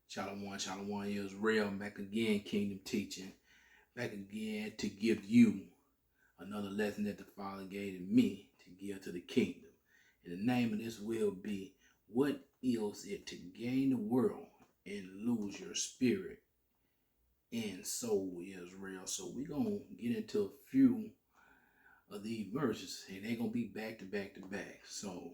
Shalom, Shalom, Israel, back again, Kingdom Teaching, back again to give you another lesson that the Father gave me to give to the kingdom. And the name of this will be, what is it to gain the world and lose your spirit and soul, Israel? So we're going to get into a few of these verses, and they're going to be back to back to back. So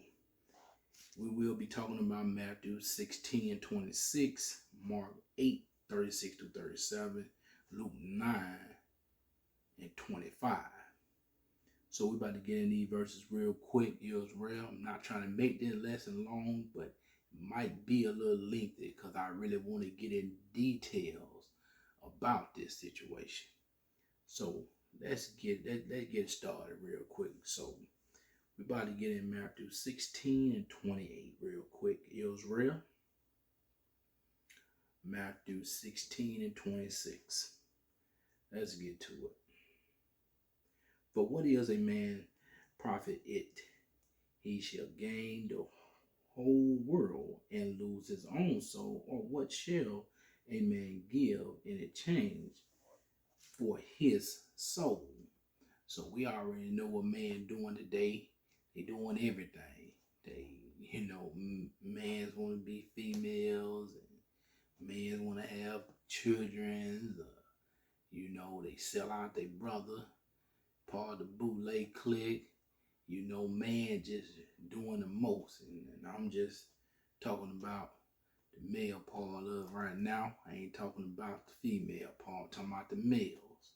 we will be talking about Matthew 16 and 26, Mark 8, 36 to 37, Luke 9 and 25. So we're about to get in these verses real quick, Israel. I'm not trying to make this lesson long, but it might be a little lengthy because I really want to get in details about this situation. So let's get started real quick. So we're about to get in Matthew 16 and 28 real quick, Israel. Matthew 16 and 26. Let's get to it. For what is a man profit it? He shall gain the whole world and lose his own soul, or what shall a man give in exchange for his soul? So we already know what man doing today. They doing everything. They, mans want to be females, and mans want to have children. They sell out their brother, part of the bootleg clique. Man just doing the most. And I'm just talking about the male part of right now. I ain't talking about the female part. I'm talking about the males.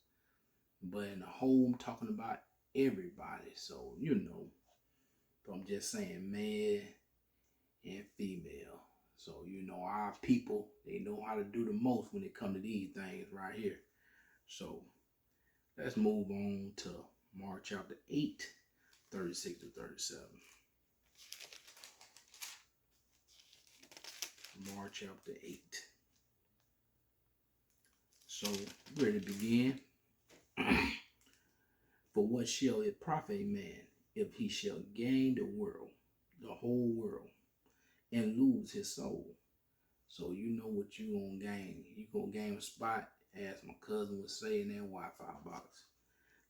But in the whole, I'm talking about everybody. So, But I'm just saying man and female. So, our people, they know how to do the most when it comes to these things right here. So, let's move on to Mark chapter 8, 36 to 37. Mark chapter 8. So, ready to begin. For what shall it profit a man if he shall gain the world, the whole world, and lose his soul? So you know what you gonna gain. You gonna gain a spot, as my cousin would say, in that Wi-Fi box.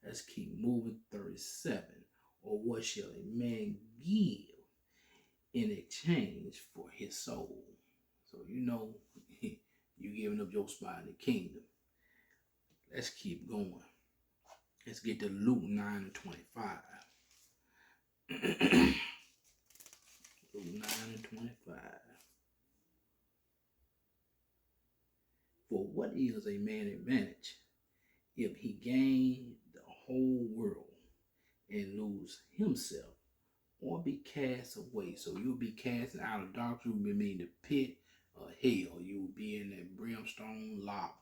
Let's keep moving. 37. Or what shall a man give in exchange for his soul? So you giving up your spot in the kingdom. Let's keep going. Let's get to Luke 9 and 25. Luke 9 and 25. For what is a man advantage if he gain the whole world and lose himself, or be cast away? So you'll be cast out of darkness. You'll be in the pit of hell. You will be in that brimstone lava.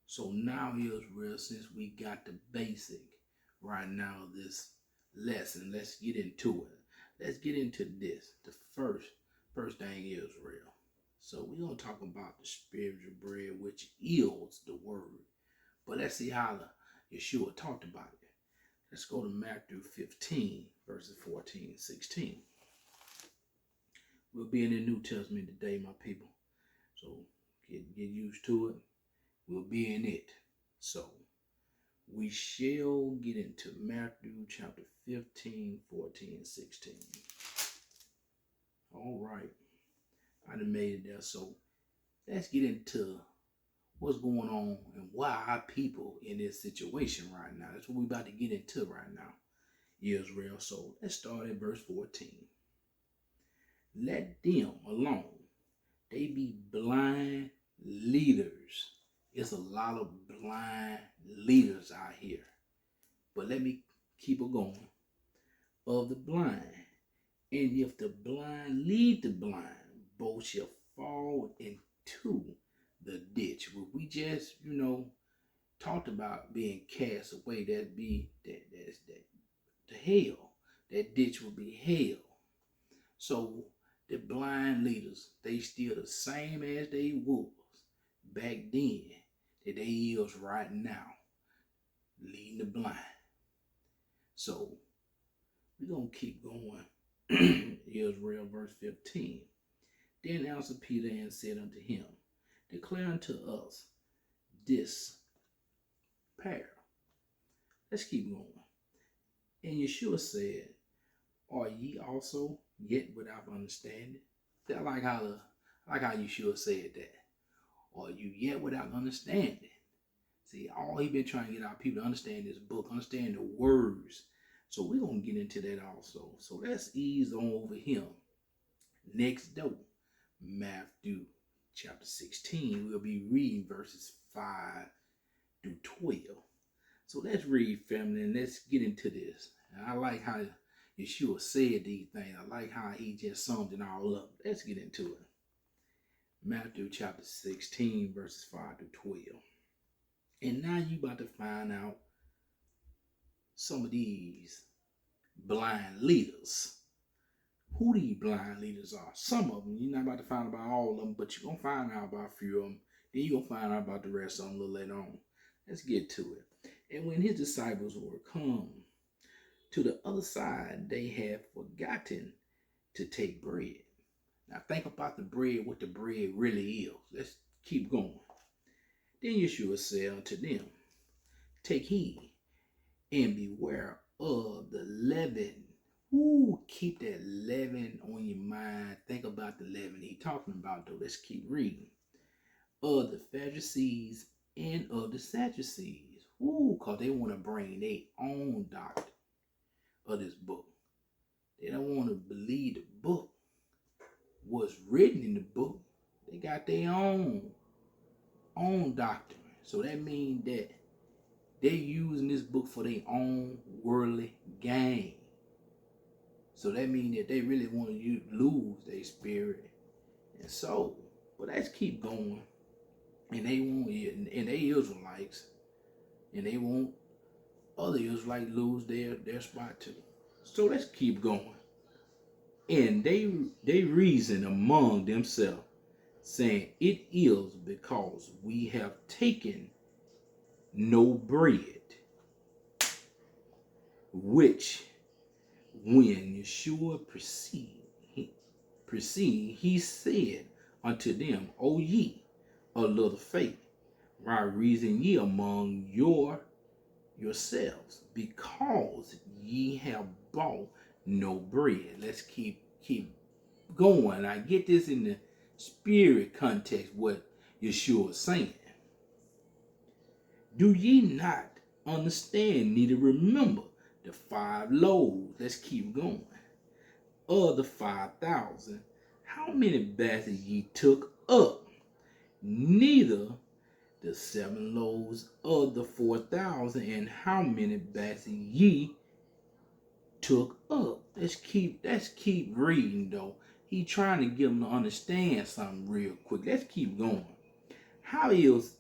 So now, Israel, since we got the basic right now, this lesson, let's get into it. Let's get into this. The first thing, Israel. So we're going to talk about the spiritual bread, which is the word. But let's see how Yeshua talked about it. Let's go to Matthew 15, verses 14 and 16. We'll be in the New Testament today, my people. So get used to it. We'll be in it. So we shall get into Matthew chapter 15, 14, and 16. All right. I done made it there. So let's get into what's going on and why our people in this situation right now. That's what we're about to get into right now, Israel. So let's start at verse 14. Let them alone. They be blind leaders. It's a lot of blind leaders out here. But let me keep it going. Of the blind. And if the blind lead the blind, both shall fall into the ditch. Well, we just, talked about being cast away. That'd be that's the hell. That ditch would be hell. So the blind leaders, they still the same as they was back then that they is right now, leading the blind. So we're going to keep going. Israel, verse 15. Then answered Peter and said unto him, declare unto us this pair. Let's keep going. And Yeshua said, are ye also yet without understanding? I like how Yeshua said that. Are you yet without understanding? See, all he been trying to get our people to understand this book, understand the words. So we're going to get into that also. So let's ease on over him. Next door, Matthew chapter 16. We'll be reading verses 5 through 12. So let's read, family, and let's get into this. And I like how Yeshua said these things. I like how he just summed it all up. Let's get into it. Matthew chapter 16, verses 5 through 12. And now you about to find out some of these blind leaders. Who these blind leaders are. Some of them, you're not about to find out about all of them, but you're going to find out about a few of them. Then you're going to find out about the rest of them a little later on. Let's get to it. And when his disciples were come to the other side, they had forgotten to take bread. Now think about the bread, what the bread really is. Let's keep going. Then Yeshua said unto them, take heed and beware of the leaven. Ooh, keep that leaven on your mind. Think about the leaven he talking about though. Let's keep reading. Of the Pharisees and of the Sadducees. Ooh, because they want to bring their own doctrine of this book. They don't want to believe the book. What's written in the book. They got their own doctrine. So that means that they're using this book for their own worldly gain. So that means that they really want to lose their spirit and soul. But let's keep going. And they want, and they Israelites, and they want other Israelites lose their spot too. So let's keep going. And they reason among themselves, saying, it is because we have taken no bread. Which, when Yeshua perceived, he said unto them, O ye of little faith, why reason ye among yourselves, because ye have bought no bread. Let's keep going. I get this in the spirit context, what Yeshua is saying. Do ye not understand, neither remember the 5 loaves? Let's keep going. Of the 5,000, how many baskets ye took up? Neither the 7 loaves of the 4,000, and how many baskets ye took up? Let's keep reading though. He trying to get them to understand something real quick. Let's keep going. How is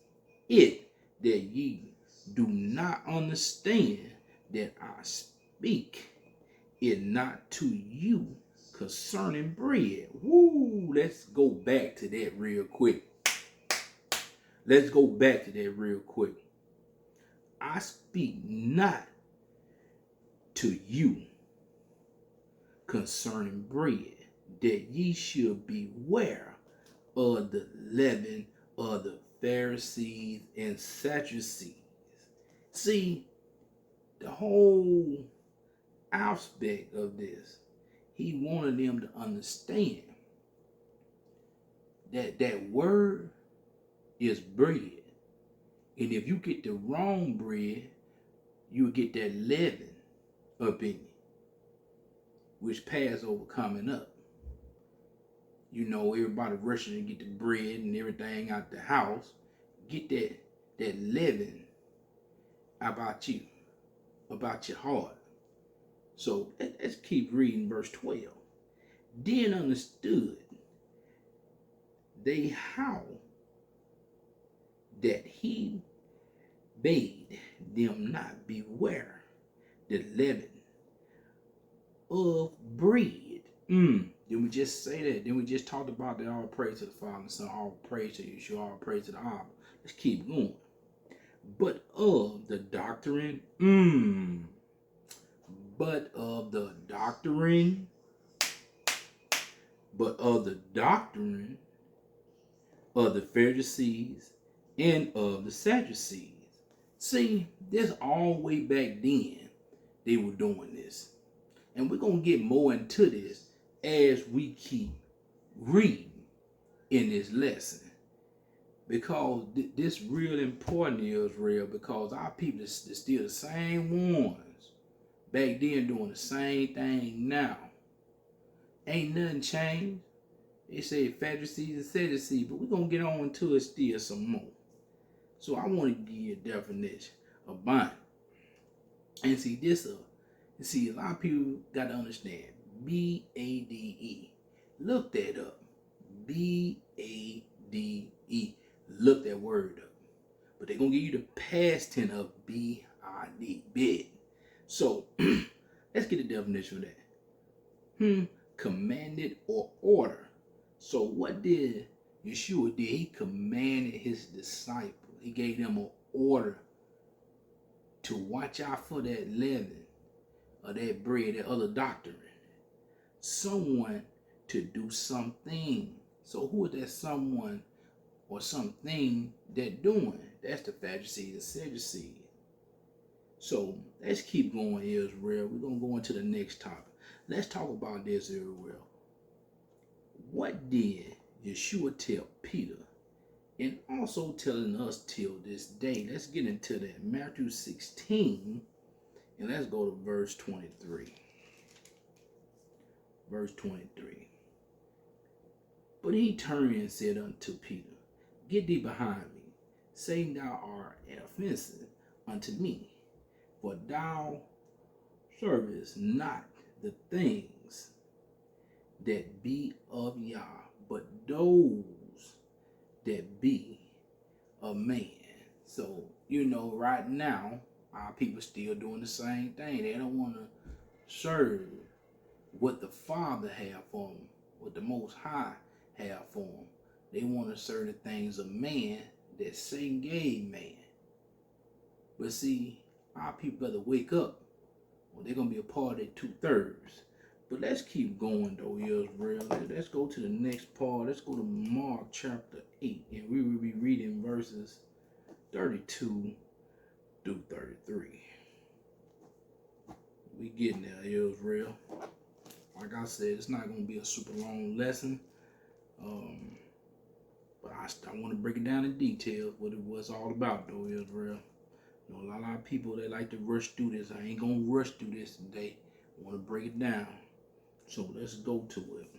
it that ye do not understand that I speak it not to you concerning bread? Woo! Let's go back to that real quick. I speak not to you concerning bread, that ye should beware of the leaven of the Pharisees and Sadducees. See, the whole aspect of this, he wanted them to understand that that word is bread. And if you get the wrong bread, you'll get that leaven up in you, which Passover coming up. You know, everybody rushing to get the bread and everything out the house. Get that leaven about you, about your heart. So let's keep reading verse 12. Then understood they how that he bade them not beware the leaven of bread. Then we just say that. Then we just talked about that. All praise to the Father and Son, all praise to Yeshua, all praise to the Abba. Let's keep going. But of the doctrine, but of the doctrine of the Pharisees and of the Sadducees. See, this all way back then they were doing this. And we're going to get more into this as we keep reading in this lesson. Because this real important is real, because our people are still the same ones back then doing the same thing now. Ain't nothing changed. They say Pharisees and Sadducees, but we're going to get on to it still some more. So I want to give you a definition of bond. And see, a lot of people got to understand. B-A-D-E. Look that up. B-A-D-E. Look that word up. But they're going to give you the past tense of B-I-D. Bid. So, let's get the definition of that. Commanded or order. So what did Yeshua did? He commanded his disciples. He gave them an order to watch out for that leaven or that bread, that other doctrine. Someone to do something. So who is that someone or something that doing? That's the Pharisees and Sadducees. So let's keep going, Israel. We're going to go into the next topic. Let's talk about this, Israel. What did Yeshua tell Peter? And also telling us till this day. Let's get into that. Matthew 16. And let's go to verse 23. Verse 23. But he turned and said unto Peter, Get thee behind me, Satan, thou art an offense unto me, for thou servest not the things that be of Yah, but those that be of man. So, right now, our people still doing the same thing. They don't want to serve what the Father have for them, what the Most High have for them. They want to serve the things of man that Satan gave man. But see, our people better wake up, or they're going to be a part of it 2/3. But let's keep going though, Israel. Let's go to the next part. Let's go to Mark chapter 8. And we will be reading verses 32 through 33. We getting there, Israel. Like I said, it's not going to be a super long lesson. But I want to break it down in detail what it was all about though, Israel. A lot of people, they like to rush through this. I ain't going to rush through this today. I want to break it down. So let's go to it.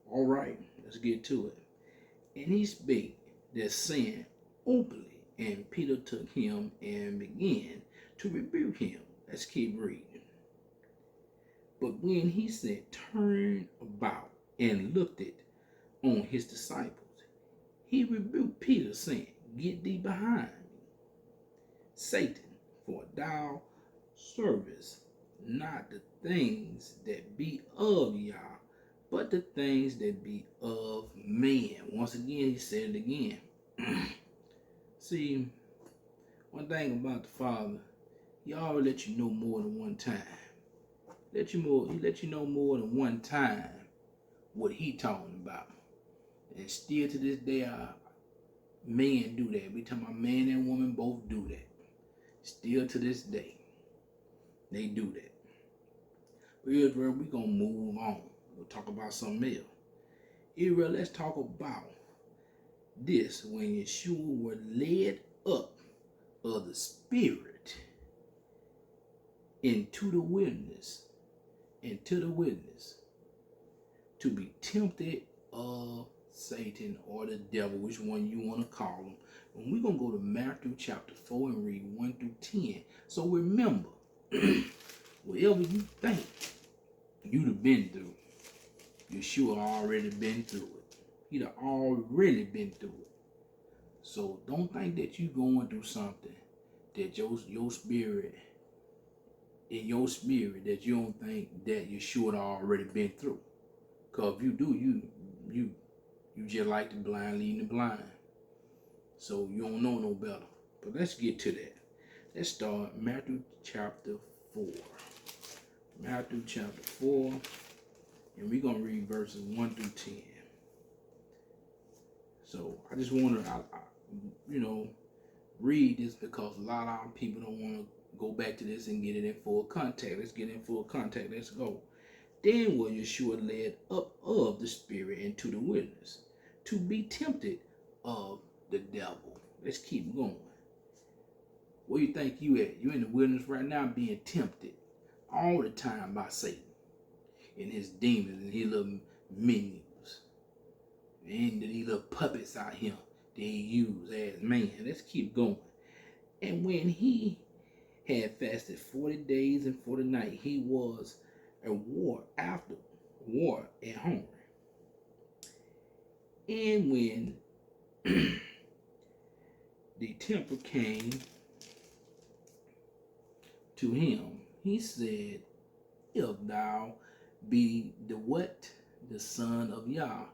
All right, let's get to it. And he spake that saying openly, and Peter took him and began to rebuke him. Let's keep reading. But when he said, turn about and looked it on his disciples, he rebuked Peter, saying, Get thee behind me, Satan, for thou servest not the things that be of Yah, but the things that be of man. Once again, he said it again. See, one thing about the Father, he always let you know more than one time. He let you know more than one time what he talking about. And still to this day, men do that. We talking about man and woman both do that. Still to this day, they do that. But Israel, we're going to move on. We'll talk about something else. Israel, let's talk about this when Yeshua were led up of the Spirit into the wilderness, to be tempted of Satan or the devil, which one you want to call him. And we're going to go to Matthew chapter 4 and read 1 through 10. So remember, whatever you think you'd have been through, Yeshua already been through it. He'd already been through it. So don't think that you're going through something that your spirit, in your spirit, that you don't think that Yeshua already been through. Because if you do, you just like the blind leading the blind. So you don't know no better. But let's get to that. Let's start Matthew chapter 4. Matthew chapter 4. And we're going to read verses 1 through 10. So I just want to, read this because a lot of people don't want to go back to this and get it in full context. Let's get in full context. Let's go. Then was Yeshua led up of the Spirit into the wilderness to be tempted of the devil. Let's keep going. Where you think you at? You in the wilderness right now being tempted all the time by Satan and his demons and his little minions and these little puppets out here that he use as man. Let's keep going. And when he had fasted 40 days and 40 nights, he was a war and hungry. And when the tempter came to him, he said, if thou be the what? The Son of Yah,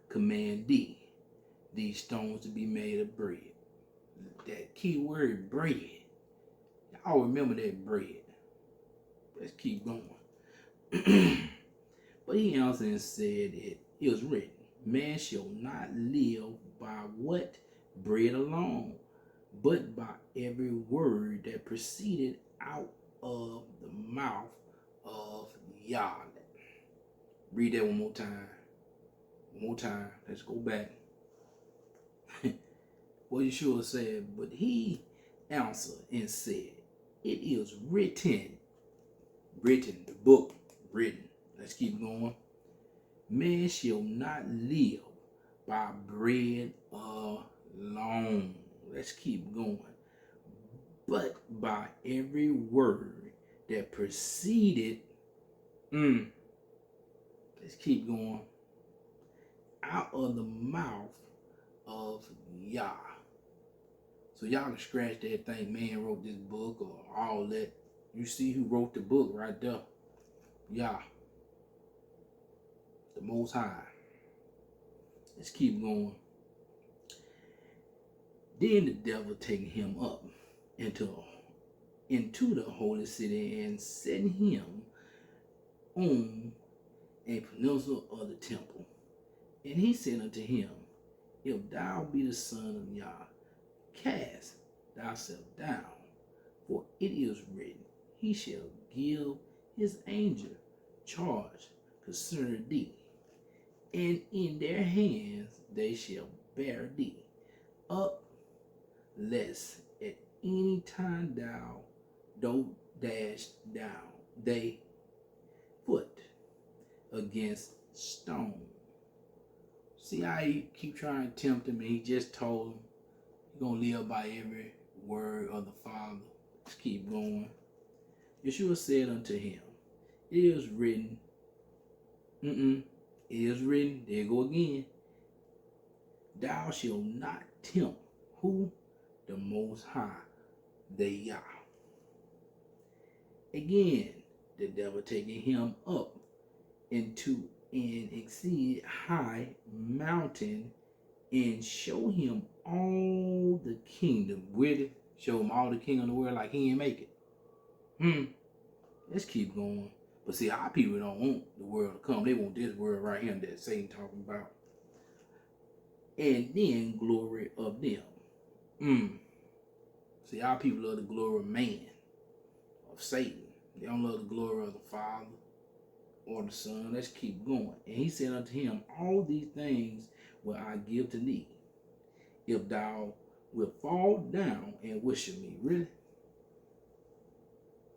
command thee, these stones to be made of bread. That key word, bread. Y'all remember that bread. Let's keep going. But he answered and said, it is written, man shall not live by what? Bread alone, but by every word that proceeded out of the mouth of Yah. Read that one more time. One more time. Let's go back. What Yeshua said, but he answered and said, it is written, the book, written. Let's keep going. Man shall not live by bread alone. Let's keep going. But by every word that proceeded, let's keep going, out of the mouth of Yah. So y'all can scratch that thing, man wrote this book or all that. You see who wrote the book right there. Yah. The Most High. Let's keep going. Then the devil taking him up into the holy city and setting him on a peninsula of the temple. And he said unto him, if thou be the Son of Yah, cast thyself down, for it is written, he shall give his angel charge concerning thee, and in their hands they shall bear thee up, lest at any time thou don't dash down thy foot against stone. See how he keep trying to tempt him, and he just told him he's going to live by every word of the Father. Let's keep going. Yeshua said unto him, it is written, it is written, there you go again, thou shalt not tempt who? The Most High, the Yah. Again, the devil taking him up into an exceeding high mountain and show him all the kingdom with it. Show him all the kingdom of the world like he ain't make it. Let's keep going. But see, our people don't want the world to come. They want this world right here that Satan talking about. And then glory of them. See, our people love the glory of man, of Satan. They don't love the glory of the Father or the Son. Let's keep going. And he said unto him, all these things will I give to thee, if thou wilt fall down and worship me. Really?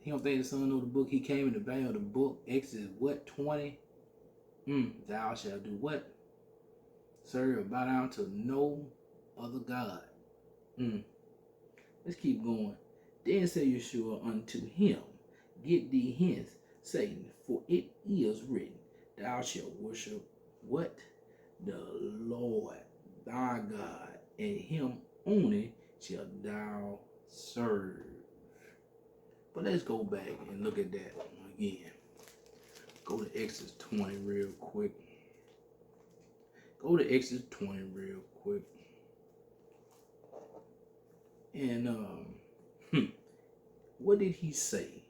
He don't think the Son know the book. He came in the value of the book. Exodus what? 20? Thou shalt do what? Serve, bow down to no other God. Let's keep going. Then said Yeshua unto him, get thee hence, Satan, for it is written, thou shalt worship what? The Lord thy God, and him only shalt thou serve. But let's go back and look at that again. Go to Exodus 20 real quick. Go to Exodus 20 real quick. And what did he say?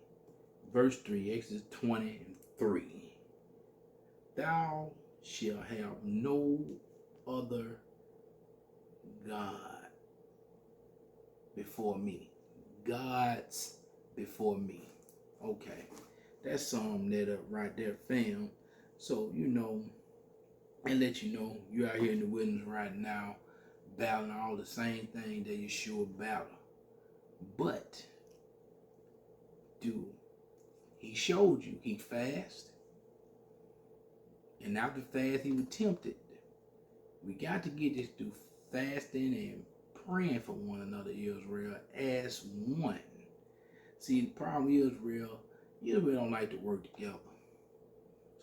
Verse 3, Exodus 20:3. Thou shalt have no other God before me. God's before me. Okay. That's that up right there, fam. So, and let you know you're out here in the wilderness right now, battling all the same thing that you should battle. But, dude, he showed you he fasted. And after fast, he was tempted. We got to get this through fasting and praying for one another, Israel, as one. See, the problem is, Israel don't like to work together.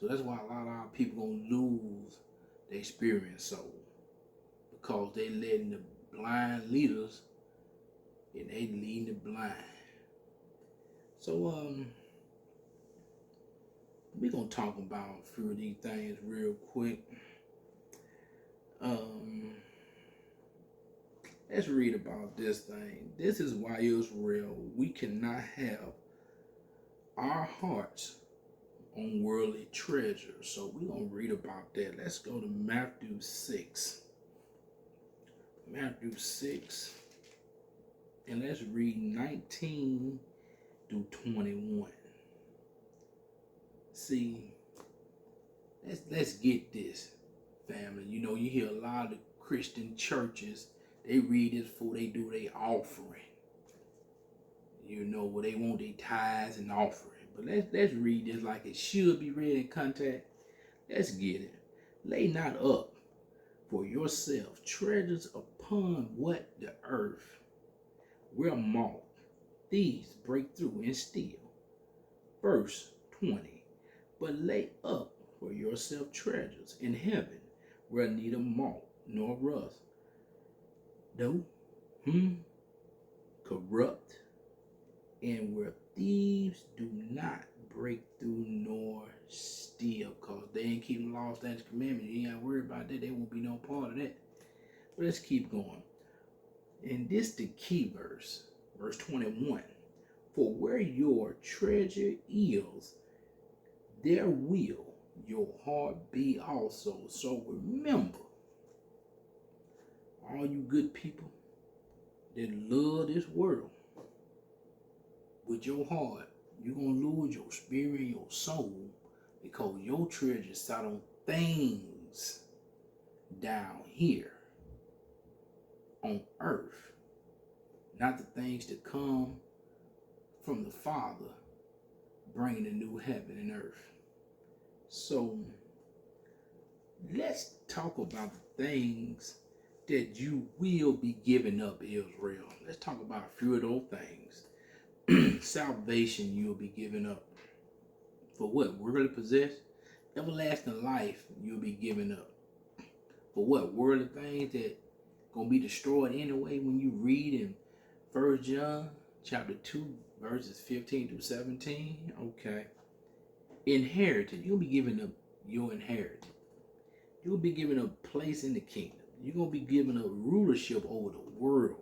So that's why a lot of our people gonna lose their spirit and soul. Because they letting the blind leaders and they leading the blind. So we're gonna talk about a few of these things real quick. Let's read about this thing. This is why Israel, we cannot have our hearts on worldly treasures. So we're going to read about that. Let's go to Matthew 6. Matthew 6. And let's read 19 through 21. See, let's get this, family. You hear a lot of the Christian churches, they read this before they do their offering. Where they want their tithes and offering. But let's read this like it should be read in context. Let's get it. Lay not up for yourself treasures upon what the earth, where moth, thieves break through and steal. Verse 20. But lay up for yourself treasures in heaven, where neither moth nor rust do corrupt, and where thieves do not break through nor steal. Because they ain't keeping law, statutes, commandments. You ain't got to worry about that. They won't be no part of that. But let's keep going. And this the key verse. Verse 21. For where your treasure is, there will your heart be also. So remember, all you good people that love this world, with your heart, you're going to lose your spirit and your soul because your treasure sat on things down here on earth, not the things that come from the Father bringing the new heaven and earth. So let's talk about the things that you will be giving up, Israel. Let's talk about a few of those things. Salvation you'll be giving up. For what? Worldly possess? Everlasting life you'll be giving up. For what? Worldly things that gonna be destroyed anyway when you read in 1 John chapter 2 verses 15 through 17. Okay. Inheritance. You'll be giving up your inheritance. You'll be giving up place in the kingdom. You're gonna be giving up rulership over the world.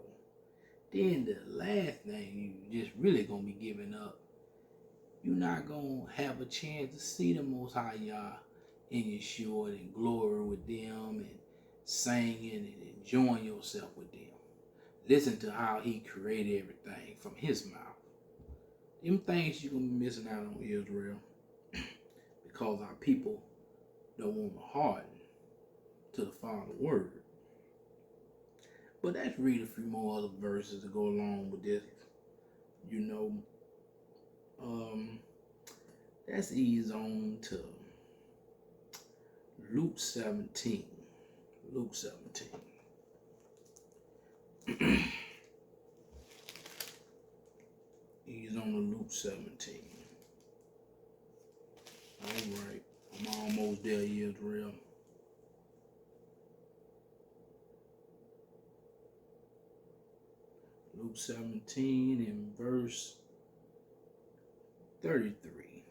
Then the last thing you just really gonna be giving up, you're not gonna have a chance to see the Most High Yah in Yeshua and glory with them and singing and enjoying yourself with them. Listen to how he created everything from his mouth. Them things you're gonna be missing out on, Israel, because our people don't want to harden to the Father's word. But let's read a few more other verses to go along with this. Let's ease on to Luke 17. Luke 17. Ease on to Luke 17. Alright. I'm almost there, Israel. Luke 17 and verse 33.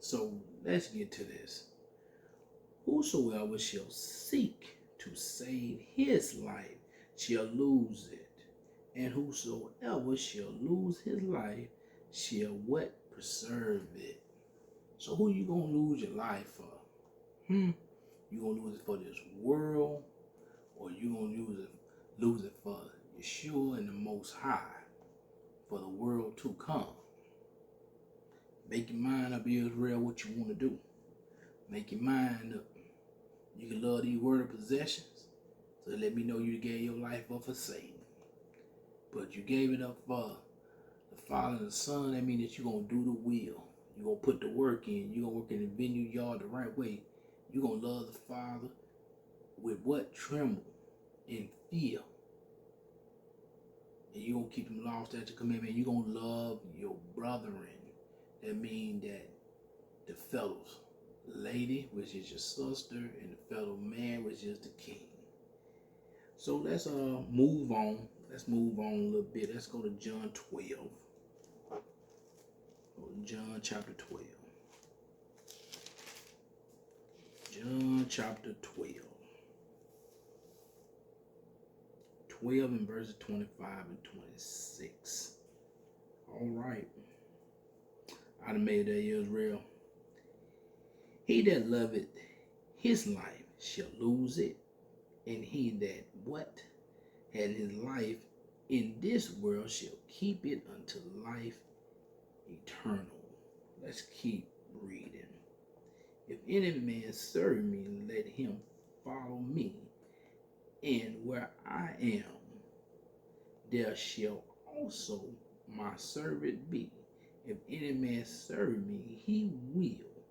So let's get to this. Whosoever shall seek to save his life shall lose it. And whosoever shall lose his life shall what? Preserve it. So who you gonna lose your life for? You gonna lose it for this world, or you gonna lose it for Yeshua and the Most High for the world to come. Make your mind up, Israel, what you want to do. Make your mind up. You can love these worldly possessions. So let me know you gave your life up for Satan. But you gave it up for the Father and the Son. That means that you're going to do the will. You're going to put the work in. You're going to work in the vineyard yard the right way. You're going to love the Father with what? Tremble and fear. And you're going to keep them law, statute, commandment. You're going to love your brethren. That means that the fellow lady, which is your sister, and the fellow man, which is the king. So let's move on. Let's move on a little bit. Let's go to John 12. John chapter 12. John chapter 12. 12 and verses 25 and 26. All right. I done made that Israel. He that loveth his life shall lose it, and he that what? Had his life in this world shall keep it unto life eternal. Let's keep reading. If any man serve me, let him follow me, and where I am, there shall also my servant be. If any man serve me, he will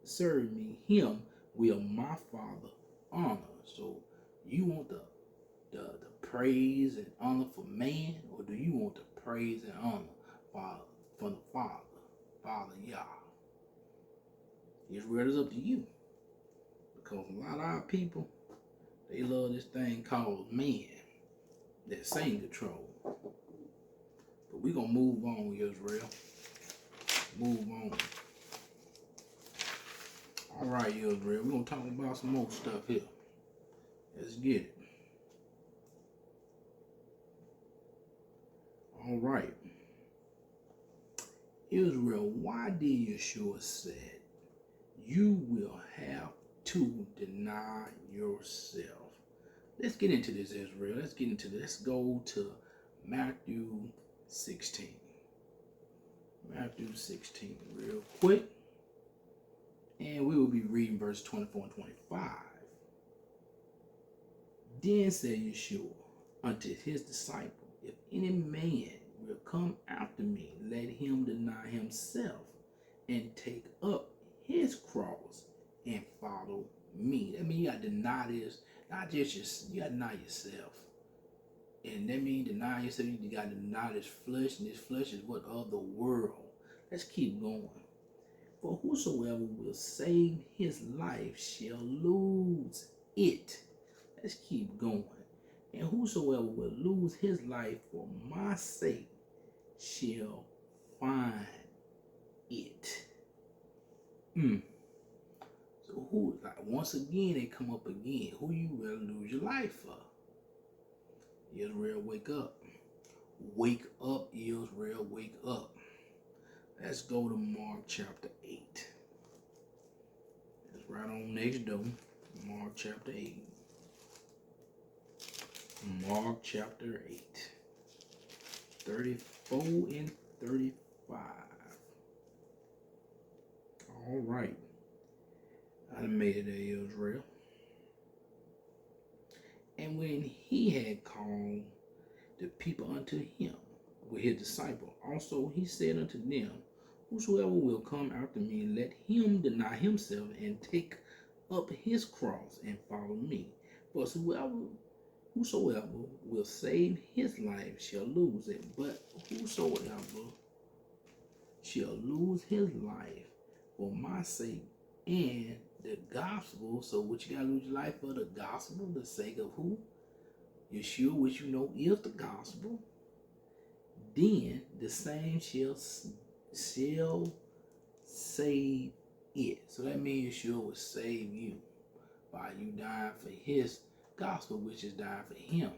serve me. Him will my Father honor. So you want the praise and honor for man, or do you want the praise and honor for the Father Yah? Israel, is up to you. Because a lot of our people, they love this thing called man that Satan control. But we're going to move on, Israel. Move on. All right, Israel. We're going to talk about some more stuff here. Let's get it. All right. Israel, why did Yeshua said you will have to deny yourself? Let's get into this, Israel. Let's get into this. Let's go to Matthew 16. Matthew 16 real quick. And we will be reading verse 24 and 25. Then said Yeshua unto his disciples, if any man will come after me, let him deny himself and take up his cross and follow me. That means you got to deny this, not just you got to deny yourself. And that means deny yourself, you got to deny this flesh, and this flesh is what of the world. Let's keep going. For whosoever will save his life shall lose it. Let's keep going. And whosoever will lose his life for my sake shall find it. So who, like, once again, they come up again. Who you will lose your life for? Israel, wake up. Wake up, Israel, wake up. Let's go to Mark chapter 8. That's right on next door. Mark chapter 8. Mark chapter 8. 34 and 35. All right. I done made it there, Israel. And when he had called the people unto him with his disciples, also he said unto them, whosoever will come after me, let him deny himself and take up his cross and follow me. For whosoever will save his life shall lose it, but whosoever shall lose his life for my sake and the gospel. So what you gotta lose your life for? The gospel, the sake of who? Yeshua, which you know is the gospel. Then the same shall save it. So that means Yeshua will save you by you dying for his gospel, which is dying for him.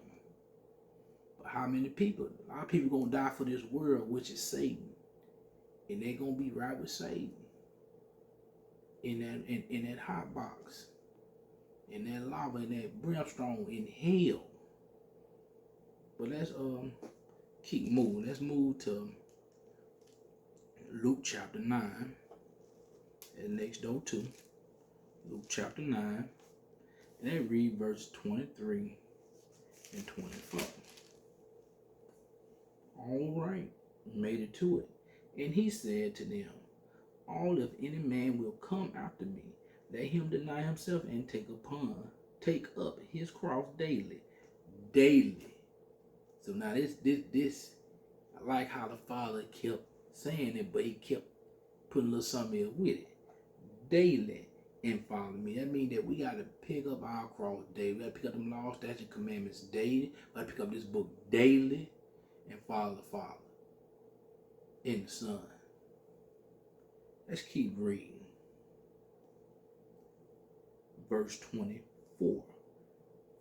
But how many people? A lot of people gonna die for this world, which is Satan, and they're gonna be right with Satan in that hot box, in that lava, in that brimstone, in hell. But let's keep moving. Let's move to Luke chapter 9. And next door to Luke chapter 9. And then read verse 23 and 24. All right, made it to it. And he said to them, all if any man will come after me, let him deny himself and take up his cross daily. Daily. So now this I like how the Father kept saying it, but he kept putting a little something else with it. Daily and follow me. That means that we got to pick up our cross daily. We got to pick up them laws, statutes, commandments daily. We got to pick up this book daily and follow the Father and the Son. Let's keep reading. Verse 24.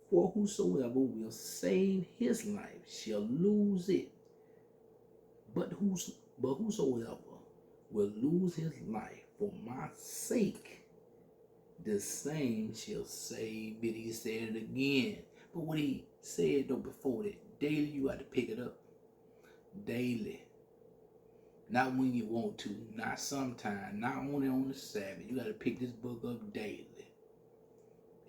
For whosoever will save his life shall lose it. But whosoever will lose his life for my sake, the same shall save it. He said it again. But what he said though before that, daily you got to pick it up. Daily. Not when you want to, not sometime, not only on the Sabbath. You got to pick this book up daily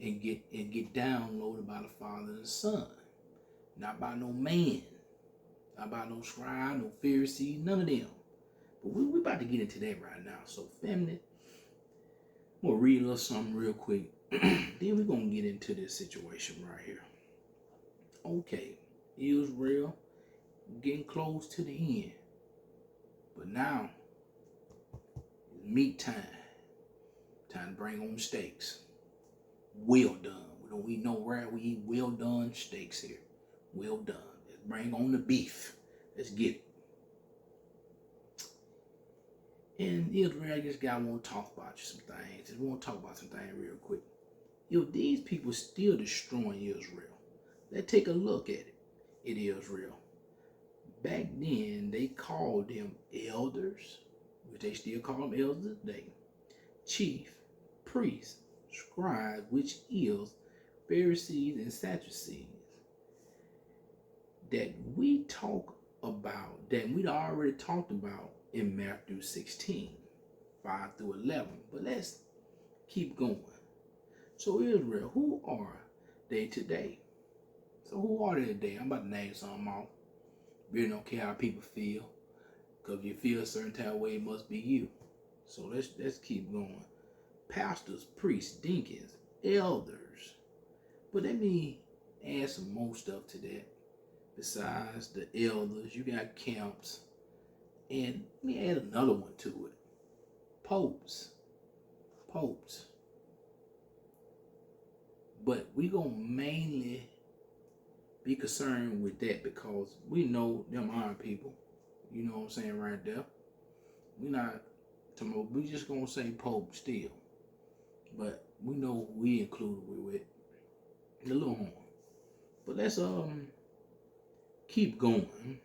and get downloaded by the Father and the Son. Not by no man. Not by no scribe, no Pharisee, none of them. But we about to get into that right now. So family, I'm going to read a little something real quick. Then we're going to get into this situation right here. Okay, Israel getting close to the end. But now, it's meat time. Time to bring on steaks. Well done. We don't eat no rare. We eat well done steaks here. Well done. Let's bring on the beef. Let's get it. And Israel, I just want to talk about some things. Just want to talk about some things real quick. These people still destroying Israel. Let's take a look at it. It is Israel. Back then, they called them elders, which they still call them elders today. Chief, priests, scribes, which is Pharisees and Sadducees. That we talk about, that we'd already talked about in Matthew 16, 5 through 11. But let's keep going. So Israel, who are they today? So who are they today? I'm about to name some off. Really don't care how people feel. Because if you feel a certain type of way, it must be you. So let's keep going. Pastors, priests, deacons, elders. But let me add some more stuff to that. Besides the elders, you got camps. And let me add another one to it. Popes. But we gonna mainly be concerned with that because we know them are people. You know what I'm saying right there. We just gonna say Pope still. But we know we included with the little horn. But let's keep going.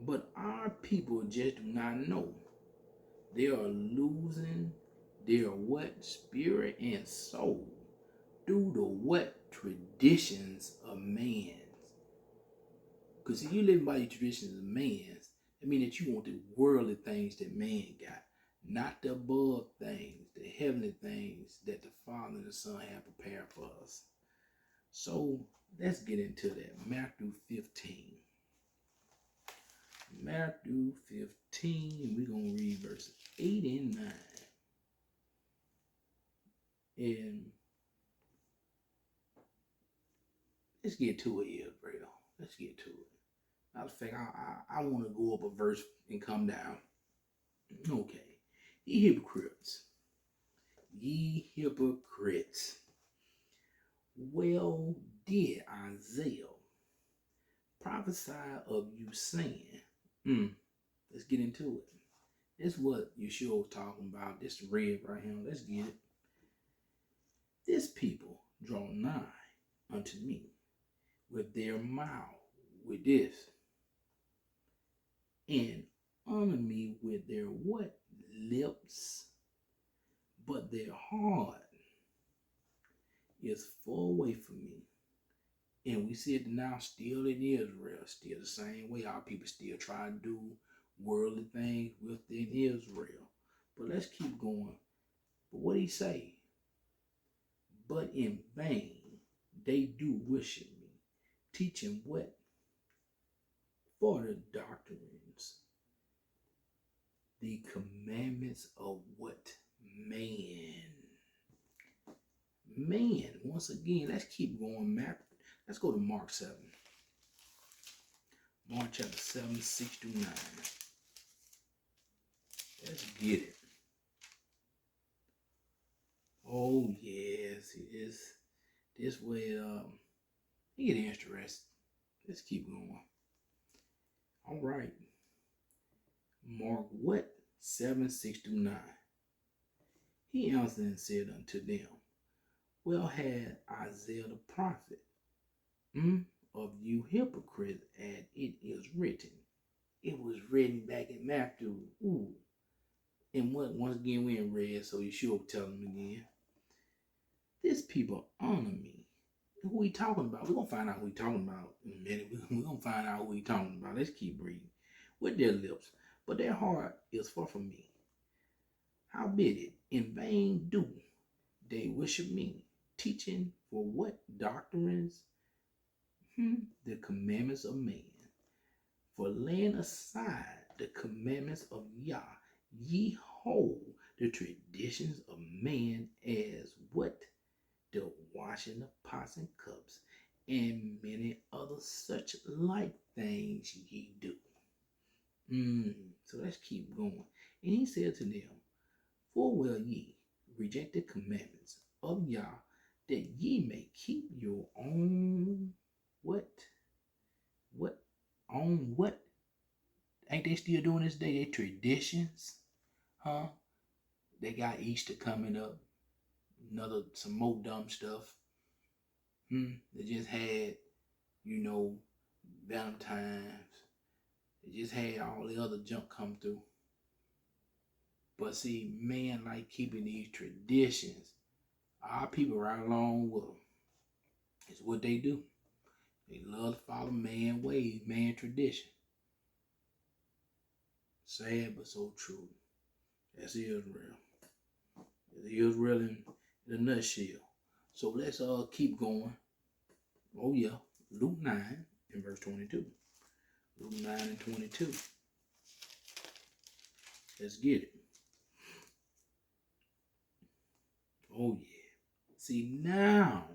But our people just do not know. They are losing their spirit and soul due to traditions of man's. Because if you live by the traditions of man's, it means that you want the worldly things that man got, not the above things, the heavenly things that the Father and the Son have prepared for us. So let's get into that. Matthew 15. Matthew 15, we're going to read verses 8 and 9. And let's get to it, Israel. Let's get to it. Matter of fact, I want to go up a verse and come down. Okay. Ye hypocrites. Well did Isaiah prophesy of you saying, let's get into it. This is what Yeshua was talking about. This red right here. Let's get it. This people draw nigh unto me with their mouth, with this, and honor me with their lips, but their heart is far away from me. And we see it now still in Israel, still the same way. Our people still try to do worldly things within Israel. But let's keep going. But what he say? But in vain they do worship me, teaching what? For the doctrines, the commandments of what? Man. Man. Once again, let's keep going. Let's go to Mark 7. Mark chapter 7, 6 through 9. Let's get it. Oh, yes. It's this way. You get interested. Let's keep going. All right. Mark what? 7, 6 through 9. He answered and said unto them, well had Isaiah the prophet of you hypocrites, as it is written. It was written back in Matthew. Ooh. And what once again we ain't read, so you should tell them again. This people honor me. Who he talking about? We're gonna find out who he talking about in a minute. We're gonna find out who he talking about. Let's keep reading. With their lips, but their heart is far from me. Howbeit it in vain do they worship me, teaching for what doctrines? The commandments of man. For laying aside the commandments of Yah, ye hold the traditions of man as what? The washing of pots and cups, and many other such like things ye do. So let's keep going. And he said to them, for will ye reject the commandments of Yah, that ye may keep your own what? What? On what? Ain't they still doing this day? Their traditions? Huh? They got Easter coming up. Some more dumb stuff. They just had, Valentine's. They just had all the other junk come through. But see, man like keeping these traditions. Our people right along with them. It's what they do. They love to follow man ways, man tradition. Sad but so true. That's Israel. That's Israel in a nutshell. So let's keep going. Oh yeah, Luke 9 and verse 22. Luke 9 and 22. Let's get it. Oh yeah. See now.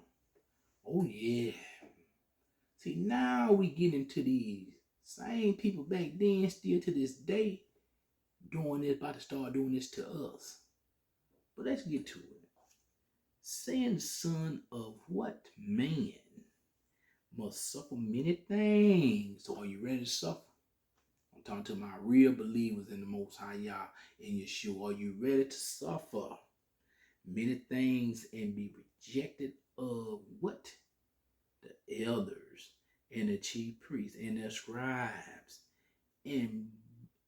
Oh yeah. See now we get into these same people back then, still to this day, doing this, about to start doing this to us. But let's get to it. Saying son of what man must suffer many things. So are you ready to suffer? I'm talking to my real believers in the Most High Yah and Yeshua. Are you ready to suffer many things and be rejected of what? The elders and the chief priests and the scribes, and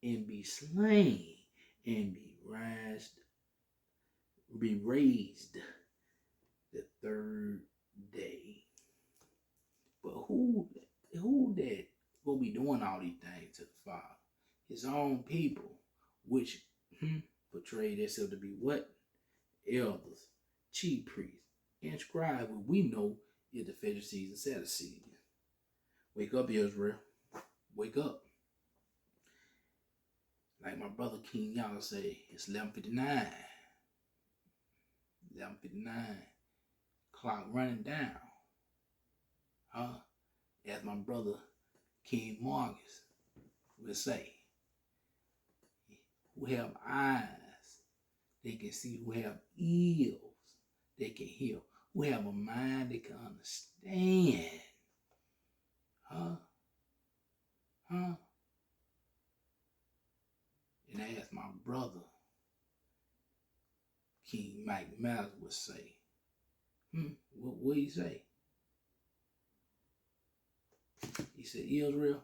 be slain and be raised the third day. But who that will be doing all these things to the Father? His own people, which portray themselves to be what? Elders, chief priests, and scribes, what we know is the Pharisees and Sadducees. Wake up, Israel. Wake up. Like my brother King Yalla say, it's 11:59. 11:59. Clock running down. As my brother King Marcus would say, who have eyes, they can see. Who have ears, they can hear. Who have a mind, they can understand. And as my brother King Mike Miles would say, what would he say? He said, Israel,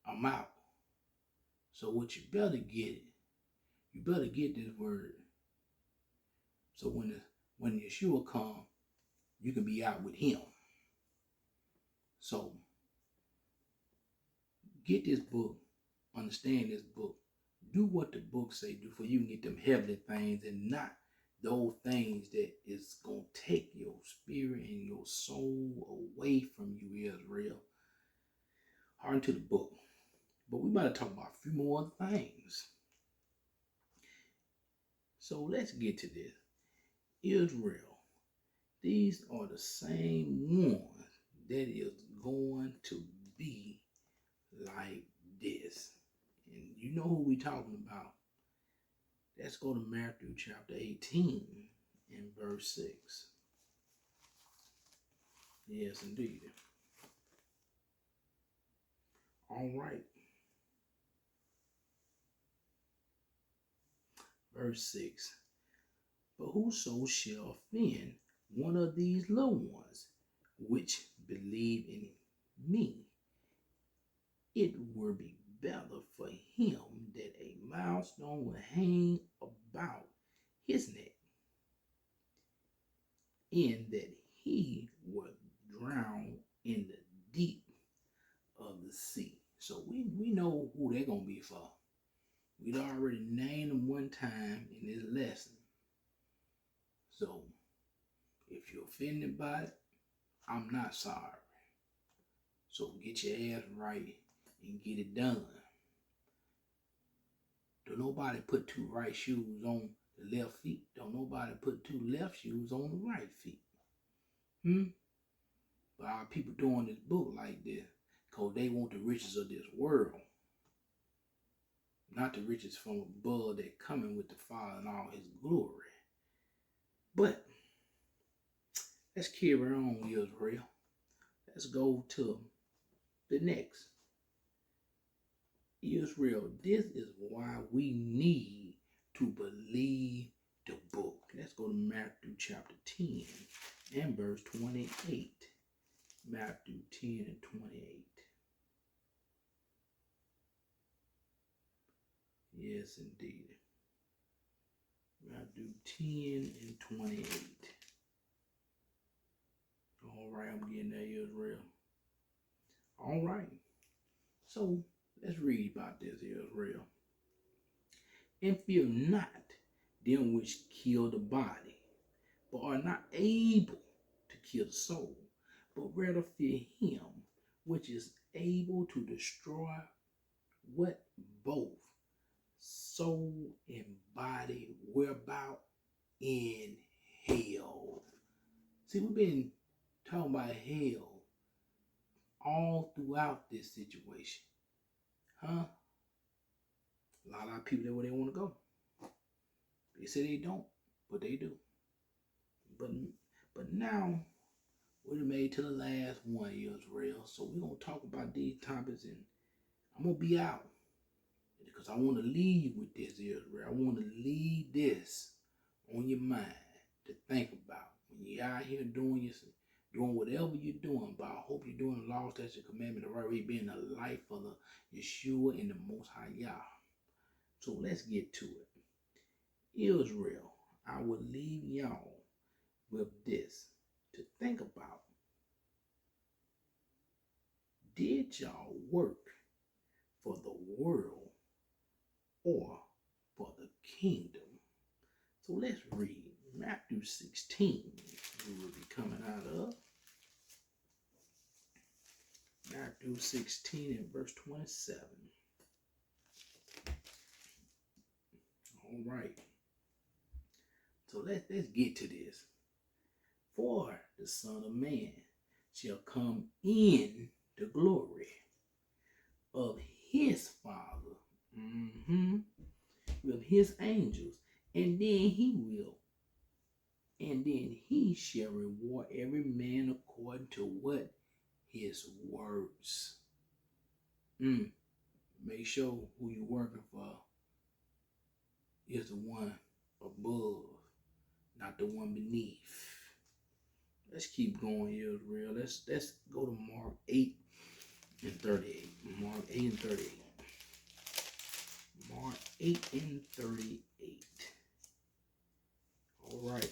I'm out. So what you better get it. You better get this word. So when Yeshua comes, you can be out with him. So get this book, understand this book, do what the book say do, for you can get them heavenly things and not those things that is gonna take your spirit and your soul away from you, Israel. Hard to the book. But we about to talk about a few more things. So let's get to this. Israel. These are the same ones that is going to be like this. And you know who we talking about. Let's go to Matthew chapter 18 and verse 6. Yes, indeed. All right. Verse 6. But whoso shall offend one of these little ones which believe in me, it would be better for him that a milestone will hang about his neck, and that he will drown in the deep of the sea. So we know who they're going to be for. We'd already named them one time in this lesson. So if you're offended by it, I'm not sorry. So get your ass right and get it done. Don't nobody put two right shoes on the left feet. Don't nobody put two left shoes on the right feet. But our people doing this book like this because they want the riches of this world. Not the riches from above that coming with the Father and all his glory. But let's carry on, Israel. Let's go to the next. Israel, this is why we need to believe the book. Let's go to Matthew chapter 10 and verse 28. Matthew 10 and 28. Yes, indeed. Matthew 10 and 28. All right, I'm getting there, Israel. All right. So let's read about this, Israel. And fear not them which kill the body, but are not able to kill the soul, but rather fear him which is able to destroy what? Both soul and body whereabout in hell. See, we've been talking about hell all throughout this situation. Huh? A lot of people, that's where they want to go. They say they don't, but they do. But now, we're made to the last one, Israel. So we're going to talk about these topics, and I'm going to be out. Because I want to leave you with this, Israel. I want to leave this on your mind to think about. When you're out here doing whatever you're doing, but I hope you're doing the law, statutes, and commandment, the right way, being the life of the Yeshua and the Most High Yah. So let's get to it. Israel, I will leave y'all with this to think about. Did y'all work for the world or for the kingdom? So let's read Matthew 16. We will be coming out of Matthew 16 and verse 27. All right. So let's get to this. For the Son of Man shall come in the glory of his Father, with his angels, and then he shall reward every man according to what? His works. Make sure who you're working for is the one above, not the one beneath. Let's keep going, Israel. Let's go to Mark 8 and 38. Mark 8 and 38. Mark 8 and 38. All right.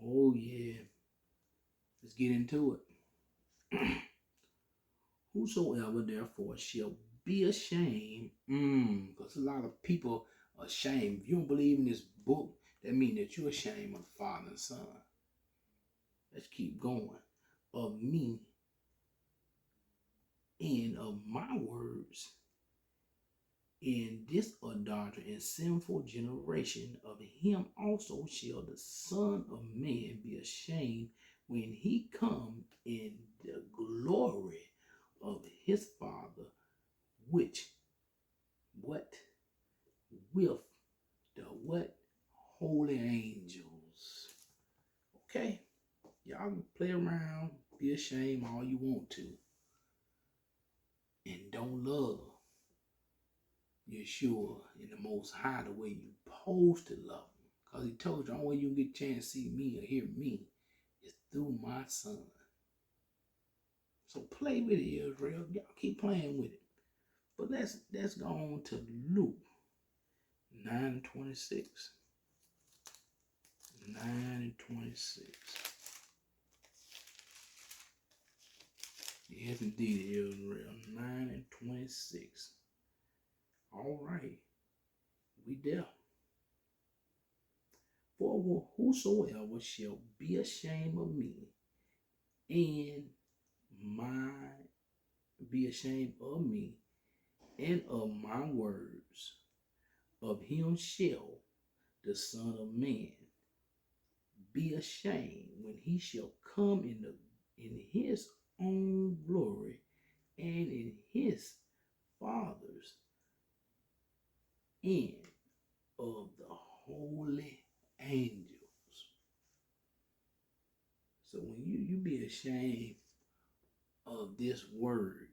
Oh, yeah. Let's get into it. Whosoever therefore shall be ashamed, because a lot of people are ashamed. If you don't believe in this book, that means that you're ashamed of the Father and Son. Let's keep going. Of me and of my words in this adulterous and sinful generation, of him also shall the Son of Man be ashamed when he come in the glory of his Father, which what with the what holy angels. Okay, y'all can play around, be ashamed all you want to, and don't love Yeshua in the Most High the way you supposed to love him, because he told you the only way you get a chance to see me or hear me is through my Son. So play with it, Israel. Y'all keep playing with it. But let's go on to Luke 9:26. 9:26. Yes, indeed, Israel. 9:26. All right, we there. For whosoever shall be ashamed of me and of my words, of him shall the Son of Man be ashamed when he shall come in his own glory and in his Father's and of the holy angels. So when you be ashamed of this word,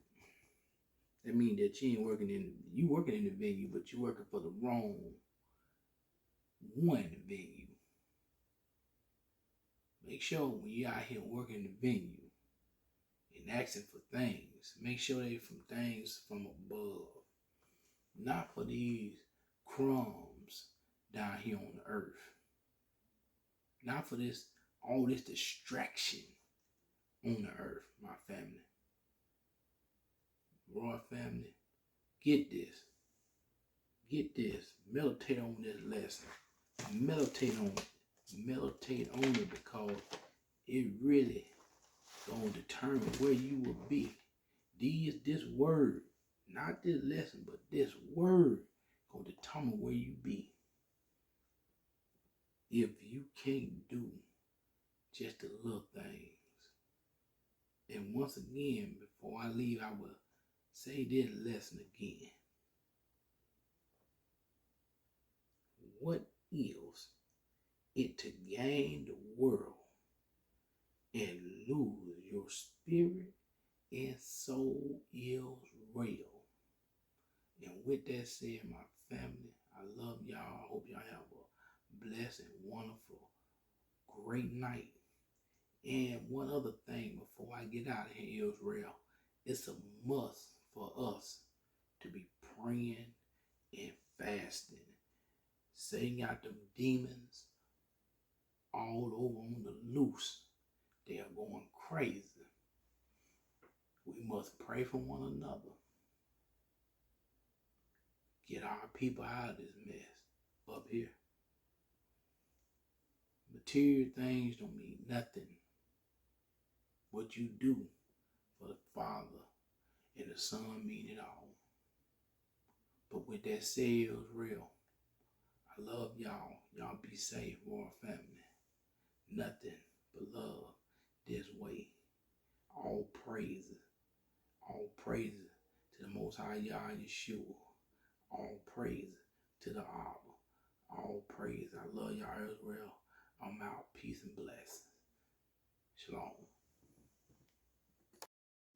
that means that you working in the venue, but you working for the wrong one venue. Make sure when you out here working in the venue and asking for things, make sure they from things from above, not for these crumbs down here on the earth, not for all this distraction on the earth. My family, Royal family, get this, meditate on this lesson, meditate on it, because it really gonna determine where you will be. This word, not this lesson, but this word gonna determine where you be. If you can't do just the little things. And once again, before I leave, I will say this lesson again. What is it to gain the world and lose your spirit and soul is real? And with that said, my family, I love y'all. I hope y'all have a blessed and wonderful, great night. And one other thing before I get out of here, Israel, it's a must for us to be praying and fasting, setting out them demons all over on the loose. They are going crazy. We must pray for one another. Get our people out of this mess up here. Material things don't mean nothing. What you do for the Father and the Son mean it all. But with that said, Israel, I love y'all. Y'all be safe, Royal family. Nothing but love this way. All praises to the Most High Yah Yeshua. All praises to the Abba. All praise. I love y'all, Israel. I'm out. Peace and blessings. Shalom.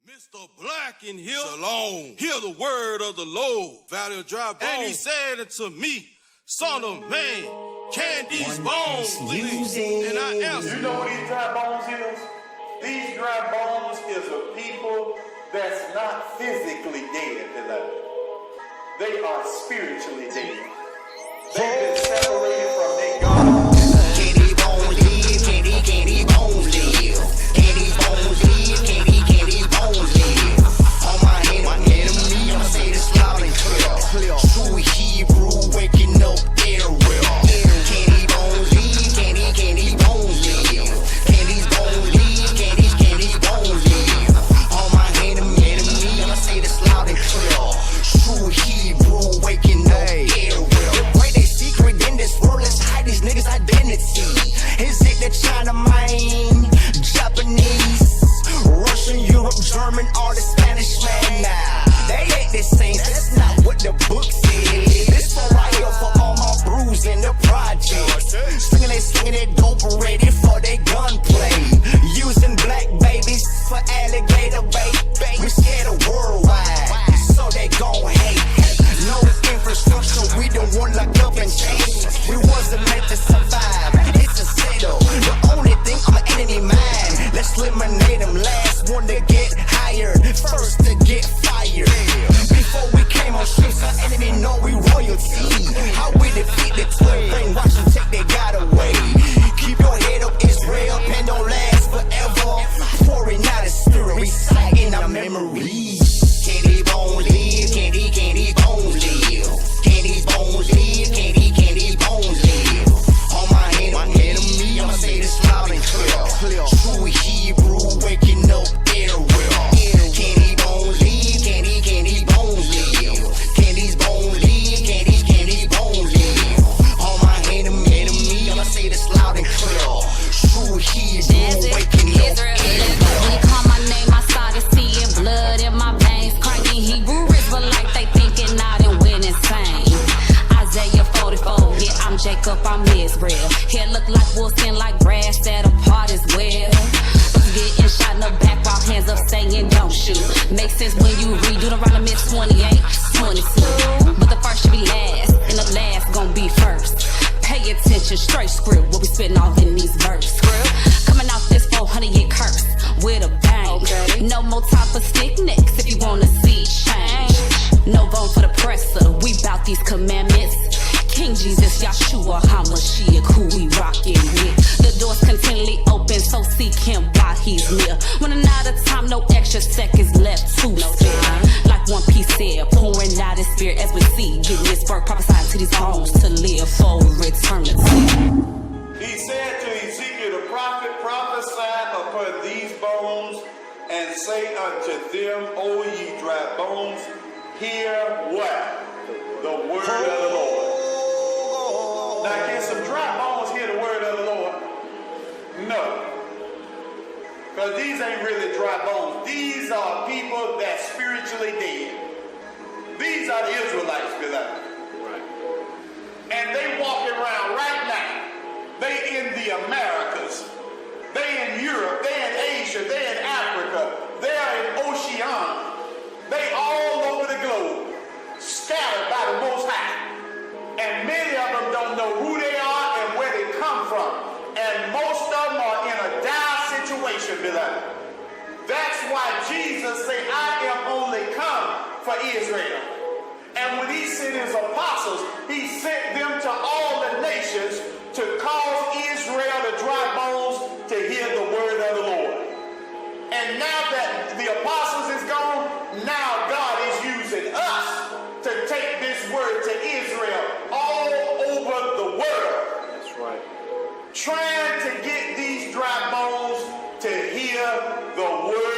Mr. Black in here, Shalom. Hear the word of the Lord, Valley of Dry Bones. And he said unto me, Son of man, can these bones live? And I answered, you know what these dry bones is? These dry bones is a people that's not physically dead, beloved. They are spiritually dead. They've been separated from their God. Can these bones live? Can these bones live? Can these humanity. Is it the China man, Japanese, Russian, Europe, German, or the Spanish man? Nah, they ain't the same. That's not what the book said. This one right here for all my brews in the projects. Slinging it dope, ready for their gunplay. Using black babies for alligator bait. We scared of worldwide, so they gon' hate. No infrastructure, we don't want locked up and chains. We wasn't meant to survive, it's a settle. The only thing I'm an enemy man. Let's eliminate them, last one to get hired, first to get fired. Before we came on streets, our enemy know we royalty. How we defeat the 12 ring, watch them take their God away. Keep your head up, Israel, pen don't last forever. Pouring out a spirit, reciting our memories. Can these bones live? Can these bones live? Can these bones live? Can these bones live? On my enemy, I'ma say this loud and clear. True Hebrew, waking up everywhere. Can these bones live? Can these bones live? Can these bones live? Can these bones live? On my enemy, I'ma say this loud and clear. True Hebrew, waking up everywhere. When you call my name, I started seeing blood in my veins. Cranking Hebrew Israelite, they thinking I done went insane. Isaiah 44, yeah, I'm Jacob, I'm Israel. Hair look like wool, skin like grass, that apart as well. Getting shot in the back while hands up saying don't shoot. Makes sense when you read Deuteronomy 28, 22. But the first should be last, and the last gon' be first. Pay attention, straight script, what we spitting off in these verses. Coming out this 400-year curse with a bang. Okay. No more time for stick necks if you wanna see change. No vote for the presser, we bout these commandments. King Jesus, Yahshua, HaMashiach, who we rockin' with. The door's continually open, so seek him while he's near. Running out of time, no extra seconds left to spare. Like One Piece said, pouring out his spirit as we see. Getting this work, prophesying to these homes to live for eternity. He said to Ezekiel the prophet, prophesy upon these bones, and say unto them, O ye dry bones, hear what? The word of the Lord. Now, can some dry bones hear the word of the Lord? No. Because these ain't really dry bones. These are people that's spiritually dead. These are the Israelites, beloved. Right. And they walking around right now. They in the Americas. They in Europe. They in Asia. They in Africa. They are in Oceania. They all over the globe. Scattered by the Most High. And many of them don't know who they are and where they come from. And most of them are in a dire situation, beloved. That's why Jesus said, I am only come for Israel. And when he sent his apostles, he sent them to all the nations to cause Israel, the dry bones, to hear the word of the Lord. And now that the apostles is gone, now God is using us to take this word to Israel all over the world. That's right. Trying to get these dry bones to hear the word